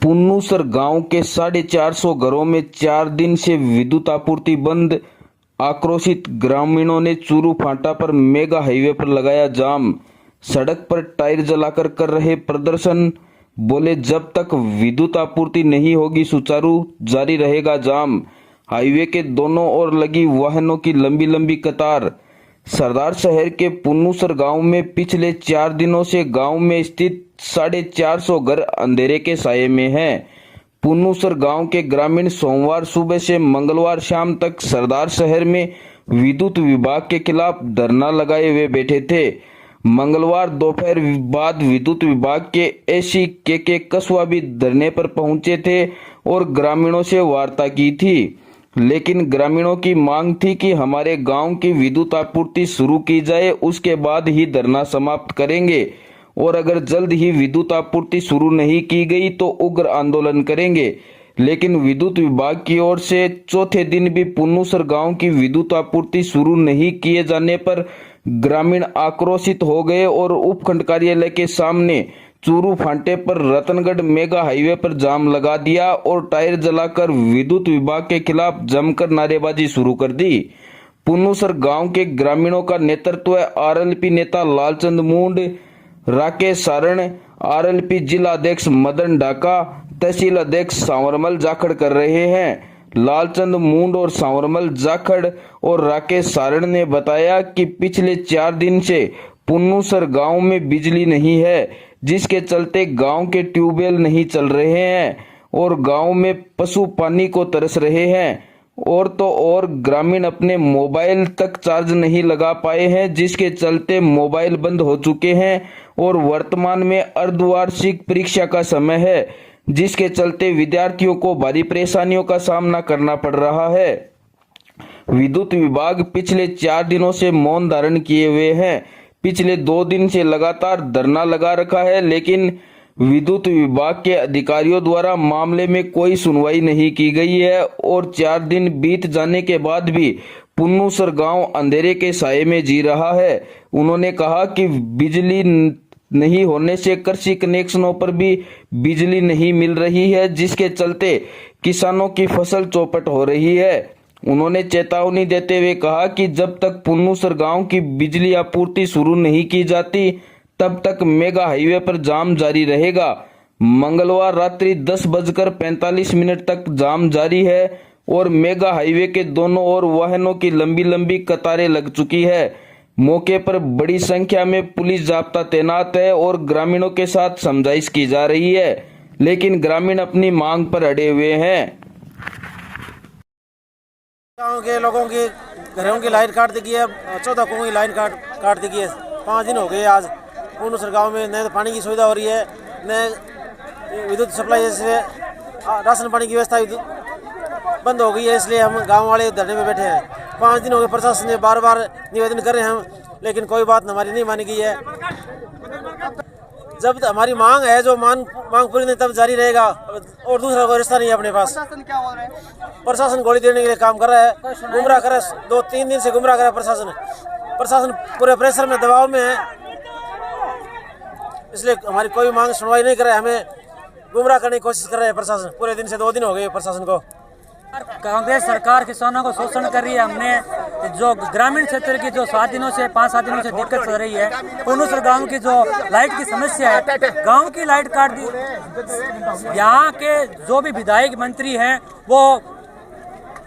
पुन्नूसर गांव के 450 घरों में 4 दिन से विद्युत आपूर्ति बंद। आक्रोशित ग्रामीणों ने चूरू फांटा पर मेगा हाईवे पर लगाया जाम। सड़क पर टायर जलाकर कर रहे प्रदर्शन। बोले जब तक विद्युत आपूर्ति नहीं होगी सुचारू जारी रहेगा जाम। हाईवे के दोनों ओर लगी वाहनों की लंबी लंबी कतार। सरदार शहर के पुन्नूसर गांव में पिछले 4 दिनों से गांव में स्थित 450 घर अंधेरे के साये में हैं। पुन्नूसर गांव के ग्रामीण सोमवार सुबह से मंगलवार शाम तक सरदार शहर में विद्युत विभाग के खिलाफ धरना लगाए हुए बैठे थे। मंगलवार दोपहर बाद विद्युत विभाग के एसी के कसवा भी धरने पर पहुंचे थे और ग्रामीणों से वार्ता की थी, लेकिन ग्रामीणों की मांग थी कि हमारे गांव की विद्युत आपूर्ति शुरू की जाए, उसके बाद ही धरना समाप्त करेंगे और अगर जल्द ही विद्युत आपूर्ति शुरू नहीं की गई तो उग्र आंदोलन करेंगे। लेकिन विद्युत विभाग की ओर से चौथे दिन भी पुन्नूसर गांव की विद्युत आपूर्ति शुरू नहीं किए जाने पर ग्रामीण आक्रोशित हो गए और उपखंड कार्यालय के सामने चूरू फांटे पर रतनगढ़ मेगा हाईवे पर जाम लगा दिया और टायर जलाकर विद्युत विभाग के खिलाफ जमकर नारेबाजी शुरू कर दी। पुन्नूसर गांव के ग्रामीणों का नेतृत्व आरएलपी नेता लालचंद मूंड, राकेश सारण, आरएलपी जिला अध्यक्ष मदन ढाका, तहसील अध्यक्ष सांवरमल जाखड़ कर रहे हैं। लालचंद मूंड और सांवरमल जाखड़ और राकेश सारण ने बताया कि पिछले 4 दिन से पुन्नूसर गांव में बिजली नहीं है, जिसके चलते गांव के ट्यूबवेल नहीं चल रहे हैं और गांव में पशु पानी को तरस रहे हैं। और तो और ग्रामीण अपने मोबाइल तक चार्ज नहीं लगा पाए हैं, जिसके चलते मोबाइल बंद हो चुके हैं और वर्तमान में अर्धवार्षिक परीक्षा का समय है, जिसके चलते विद्यार्थियों को भारी परेशानियों का सामना करना पड़ रहा है। विद्युत विभाग पिछले 4 दिनों से मौन धारण किए हुए हैं। पिछले 2 दिन से लगातार धरना लगा रखा है, लेकिन विद्युत विभाग के अधिकारियों द्वारा मामले में कोई सुनवाई नहीं की गई है और 4 दिन बीत जाने के बाद भी पुन्नूसर गांव अंधेरे के साये में जी रहा है। उन्होंने कहा कि बिजली नहीं होने से कृषि कनेक्शनों पर भी बिजली नहीं मिल रही है, जिसके चलते किसानों की फसल चौपट हो रही है। उन्होंने चेतावनी देते हुए कहा कि जब तक पुन्नूसर गांव की बिजली आपूर्ति शुरू नहीं की जाती तब तक मेगा हाईवे पर जाम जारी रहेगा। मंगलवार रात्रि 10:45 तक जाम जारी है और मेगा हाईवे के दोनों ओर वाहनों की लंबी लंबी कतारें लग चुकी है। मौके पर बड़ी संख्या में पुलिस जाब्ता तैनात है और ग्रामीणों के साथ समझाइश की जा रही है, लेकिन ग्रामीण अपनी मांग पर अड़े हुए हैं। गाँव के लोगों की घरों की लाइन काट दी है, 14 कुओं की लाइन काट दी है। 5 दिन हो गए आज पुन्नूसर गाँव में न तो पानी की सुविधा हो रही है, न विद्युत सप्लाई, जैसे राशन पानी की व्यवस्था बंद हो गई है। इसलिए हम गांव वाले धरने में बैठे हैं। 5 दिन हो गए, प्रशासन से बार बार निवेदन कर रहे हैं हम, लेकिन कोई बात हमारी नहीं मानी गई है। जब हमारी मांग है, जो मांग पूरी नहीं तब जारी रहेगा और दूसरा कोई रास्ता नहीं है अपने पास। प्रशासन गोली देने के लिए काम कर रहा है, गुमराह कर रहा है। 2-3 दिन से गुमराह कर रहा है प्रशासन पूरे प्रेशर में, दबाव में है, इसलिए हमारी कोई मांग सुनवाई नहीं कर रहा है। हमें गुमराह करने की कोशिश कर रहे हैं प्रशासन। पूरे दिन से 2 दिन हो गए प्रशासन को। कांग्रेस सरकार किसानों को शोषण कर रही है। हमने जो ग्रामीण क्षेत्र की जो 5-7 दिनों से दिक्कत हो रही है, पुन्नूसर गांव की जो लाइट की समस्या है, गांव की लाइट काट दी। यहाँ के जो भी विधायक मंत्री हैं वो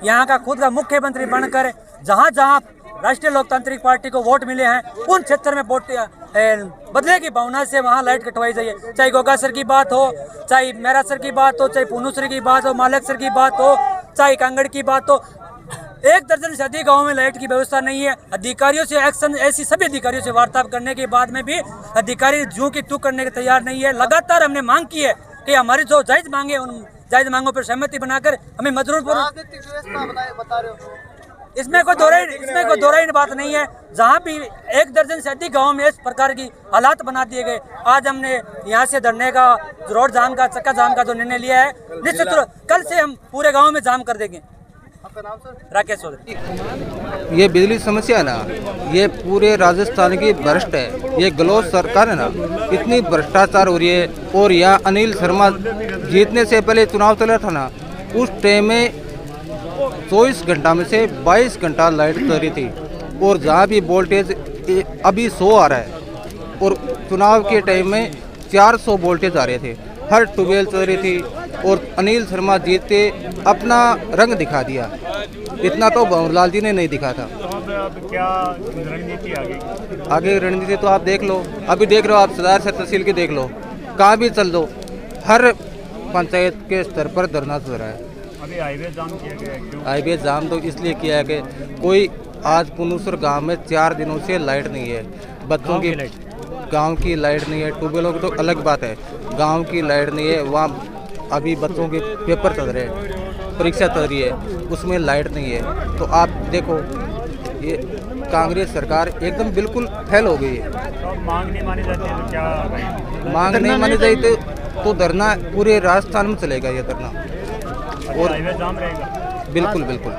यहाँ का खुद का मुख्यमंत्री बनकर जहाँ जहाँ राष्ट्रीय लोकतांत्रिक पार्टी को वोट मिले हैं उन क्षेत्र में वोट बदले की भावना से वहाँ लाइट कटवाई जाइए। चाहे गोगासर की बात हो, चाहे मेरासर की बात हो, चाहे पुन्नूसर की बात हो, मालेकसर की बात हो, चाहे कांगड़ की बात हो, 1 दर्जन से अधिक गाँव में लाइट की व्यवस्था नहीं है। अधिकारियों से एक्शन, ऐसी सभी अधिकारियों से वार्तालाप करने के बाद में भी अधिकारी जूं की तू करने के तैयार नहीं है। लगातार हमने मांग की है कि हमारी जो जायज मांगे उन जायज मांगों पर सहमति बनाकर हमें मजबूत बता रहे हो। इसमें कोई दोहराई बात नहीं है। जहाँ भी 1 दर्जन से अधिक गाँव में इस प्रकार की हालात बना दिए गए, आज हमने यहाँ से धरने का, रोड जाम का, चक्का जाम का जो निर्णय लिया है, निश्चित रूप कल से हम पूरे गांव में जाम कर देंगे। आपका नाम सर? राकेश चौधरी। ये बिजली समस्या है ना, ये पूरे राजस्थान की भ्रष्ट है। ये गहलोत सरकार है ना, इतनी भ्रष्टाचार हो रही है। और यहाँ अनिल शर्मा जीतने से पहले चुनाव चला था ना, उस टाइम में 24 घंटा में से 22 घंटा लाइट चल रही थी। और जहाँ भी वोल्टेज अभी 100 आ रहा है, और चुनाव के टाइम में 400 वोल्टेज आ रहे थे, हर ट्यूबवेल चल रही थी। और अनिल शर्मा जीत के अपना रंग दिखा दिया, इतना तो भंवरलाल जी ने नहीं दिखा था। अब क्या रणनीति आगे रणनीति तो आप देख लो, अभी देख रहे हो आप, सदार से तहसील की देख लो, कहाँ भी चल दो, हर पंचायत के स्तर पर धरना चल रहा है। अभी हाईवे जाम किया गया है, क्यों? हाईवे जाम तो इसलिए किया है कि कोई आज पुनुसर गांव में 4 दिनों से लाइट नहीं है। बच्चों की गांव की लाइट नहीं है, ट्यूबवेलों की तो अलग बात है, गांव की लाइट नहीं है। वहाँ अभी बच्चों के पेपर चल रहे हैं, परीक्षा चल रही है, उसमें लाइट नहीं है। तो आप देखो, ये कांग्रेस सरकार एकदम बिल्कुल फेल हो गई है। तो मांग नहीं मानी जाती है तो क्या? मांग नहीं मानी जाती तो धरना पूरे राजस्थान में चलेगा ये धरना। और हाईवे जाम रहेगा? बिल्कुल बिल्कुल।